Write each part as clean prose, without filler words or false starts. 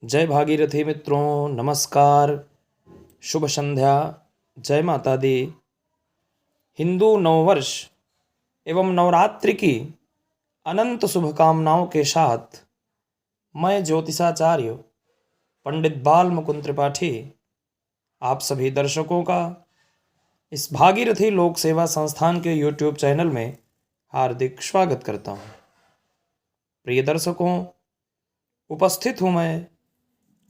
जय भागीरथी मित्रों, नमस्कार, शुभ संध्या, जय माता दी। हिंदू नववर्ष एवं नवरात्रि की अनंत शुभकामनाओं के साथ मैं ज्योतिषाचार्य पंडित बाल मुकुंद त्रिपाठी आप सभी दर्शकों का इस भागीरथी लोक सेवा संस्थान के यूट्यूब चैनल में हार्दिक स्वागत करता हूँ। प्रिय दर्शकों, उपस्थित हूँ मैं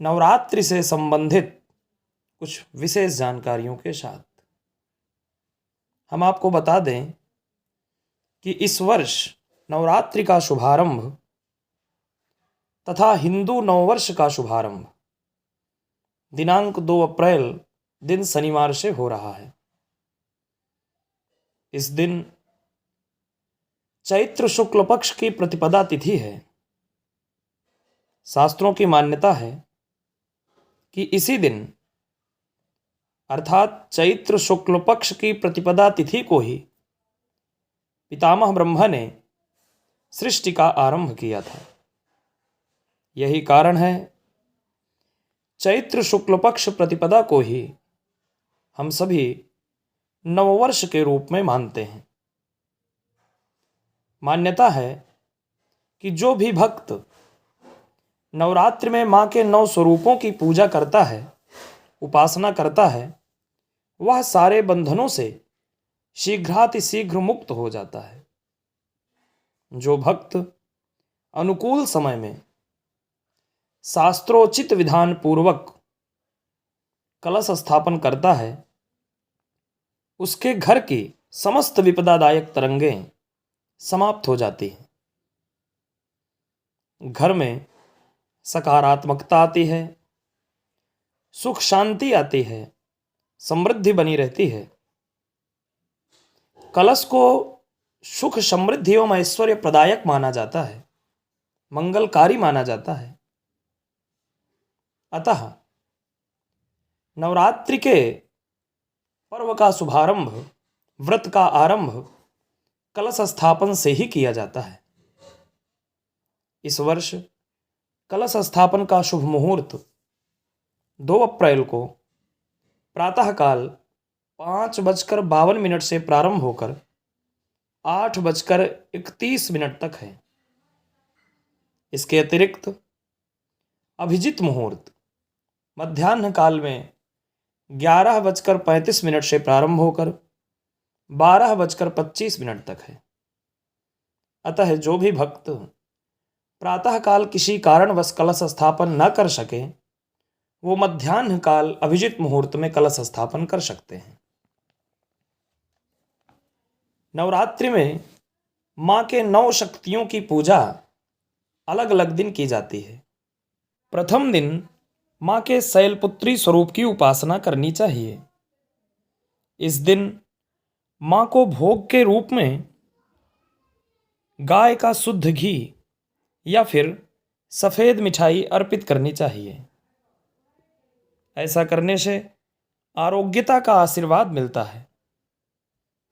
नवरात्रि से संबंधित कुछ विशेष जानकारियों के साथ। हम आपको बता दें कि इस वर्ष नवरात्रि का शुभारंभ तथा हिंदू नववर्ष का शुभारंभ दिनांक 2 अप्रैल दिन शनिवार से हो रहा है। इस दिन चैत्र शुक्ल पक्ष की प्रतिपदा तिथि है। शास्त्रों की मान्यता है कि इसी दिन अर्थात चैत्र शुक्ल पक्ष की प्रतिपदा तिथि को ही पितामह ब्रह्मा ने सृष्टि का आरंभ किया था। यही कारण है चैत्र शुक्ल पक्ष प्रतिपदा को ही हम सभी नववर्ष के रूप में मानते हैं। मान्यता है कि जो भी भक्त नवरात्रि में मां के 9 स्वरूपों की पूजा करता है, उपासना करता है, वह सारे बंधनों से शीघ्रातिशीघ्र मुक्त हो जाता है। जो भक्त अनुकूल समय में शास्त्रोचित विधान पूर्वक कलश स्थापन करता है, उसके घर की समस्त विपदादायक तरंगें समाप्त हो जाती हैं। घर में सकारात्मकता आती है, सुख शांति आती है, समृद्धि बनी रहती है। कलश को सुख समृद्धि एवं ऐश्वर्य प्रदायक माना जाता है, मंगलकारी माना जाता है। अतः नवरात्रि के पर्व का शुभारंभ, व्रत का आरंभ कलश स्थापन से ही किया जाता है। इस वर्ष कलश स्थापन का शुभ मुहूर्त 2 अप्रैल को प्रातःकाल 5:52 से प्रारंभ होकर 8:31 तक है। इसके अतिरिक्त अभिजित मुहूर्त मध्याह्न काल में 11:35 से प्रारंभ होकर 12:25 तक है। अतः जो भी भक्त प्रातःकाल किसी कारणवश कलश स्थापन न कर सके, वो मध्याह्न काल अभिजित मुहूर्त में कलश स्थापन कर सकते हैं। नवरात्रि में मां के 9 शक्तियों की पूजा अलग अलग दिन की जाती है। प्रथम दिन मां के शैलपुत्री स्वरूप की उपासना करनी चाहिए। इस दिन मां को भोग के रूप में गाय का शुद्ध घी या फिर सफेद मिठाई अर्पित करनी चाहिए। ऐसा करने से आरोग्यता का आशीर्वाद मिलता है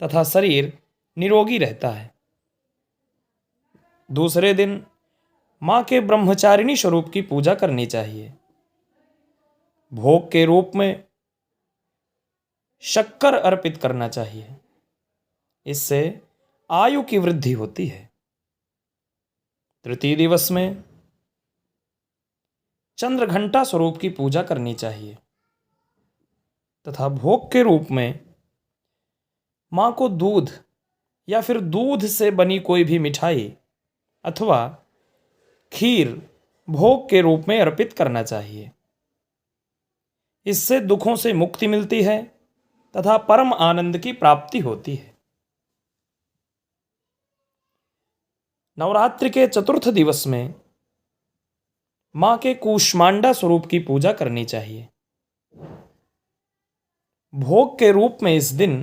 तथा शरीर निरोगी रहता है। दूसरे दिन मां के ब्रह्मचारिणी स्वरूप की पूजा करनी चाहिए। भोग के रूप में शक्कर अर्पित करना चाहिए। इससे आयु की वृद्धि होती है। तृतीय दिवस में चंद्रघंटा स्वरूप की पूजा करनी चाहिए तथा भोग के रूप में मां को दूध या फिर दूध से बनी कोई भी मिठाई अथवा खीर भोग के रूप में अर्पित करना चाहिए। इससे दुखों से मुक्ति मिलती है तथा परम आनंद की प्राप्ति होती है। नवरात्रि के चतुर्थ दिवस में मां के कूष्मांडा स्वरूप की पूजा करनी चाहिए। भोग के रूप में इस दिन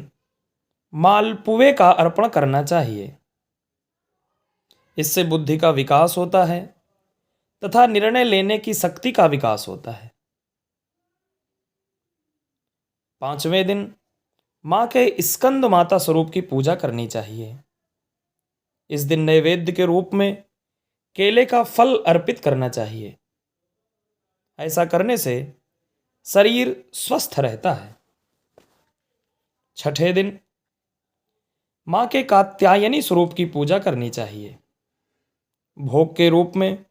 मालपुए का अर्पण करना चाहिए। इससे बुद्धि का विकास होता है तथा निर्णय लेने की शक्ति का विकास होता है। 5वें दिन मां के स्कंद माता स्वरूप की पूजा करनी चाहिए। इस दिन नैवेद्य के रूप में केले का फल अर्पित करना चाहिए। ऐसा करने से शरीर स्वस्थ रहता है। छठे दिन माँ के कात्यायनी स्वरूप की पूजा करनी चाहिए। भोग के रूप में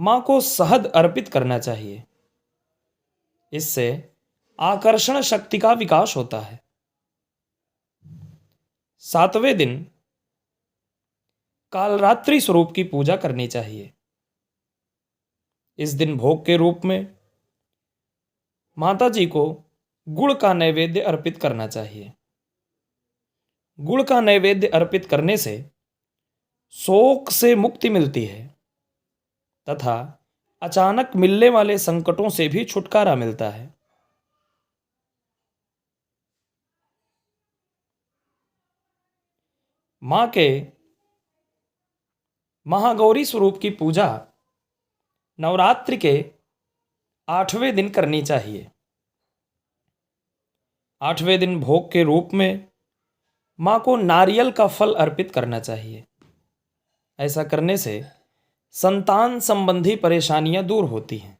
माँ को शहद अर्पित करना चाहिए। इससे आकर्षण शक्ति का विकास होता है। सातवें दिन कालरात्रि स्वरूप की पूजा करनी चाहिए। इस दिन भोग के रूप में माता जी को गुड़ का नैवेद्य अर्पित करना चाहिए। गुड़ का नैवेद्य अर्पित करने से शोक से मुक्ति मिलती है तथा अचानक मिलने वाले संकटों से भी छुटकारा मिलता है। मां के महागौरी स्वरूप की पूजा नवरात्रि के 8वें दिन करनी चाहिए। 8वें दिन भोग के रूप में मां को नारियल का फल अर्पित करना चाहिए। ऐसा करने से संतान संबंधी परेशानियां दूर होती हैं।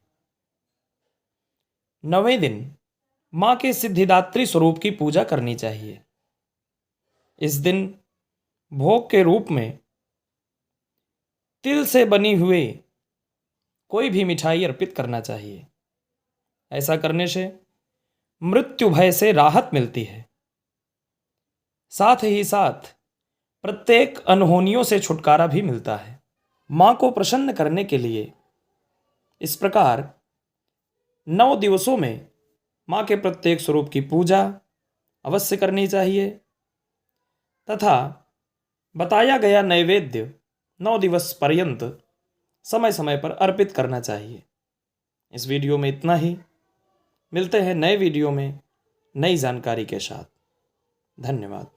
9वें दिन मां के सिद्धिदात्री स्वरूप की पूजा करनी चाहिए। इस दिन भोग के रूप में तिल से बनी हुई कोई भी मिठाई अर्पित करना चाहिए। ऐसा करने से मृत्यु भय से राहत मिलती है। साथ ही साथ प्रत्येक अनहोनियों से छुटकारा भी मिलता है। मां को प्रसन्न करने के लिए इस प्रकार 9 दिवसों में मां के प्रत्येक स्वरूप की पूजा अवश्य करनी चाहिए तथा बताया गया नैवेद्य 9 दिवस पर्यंत समय समय पर अर्पित करना चाहिए। इस वीडियो में इतना ही। मिलते हैं नए वीडियो में नई जानकारी के साथ। धन्यवाद।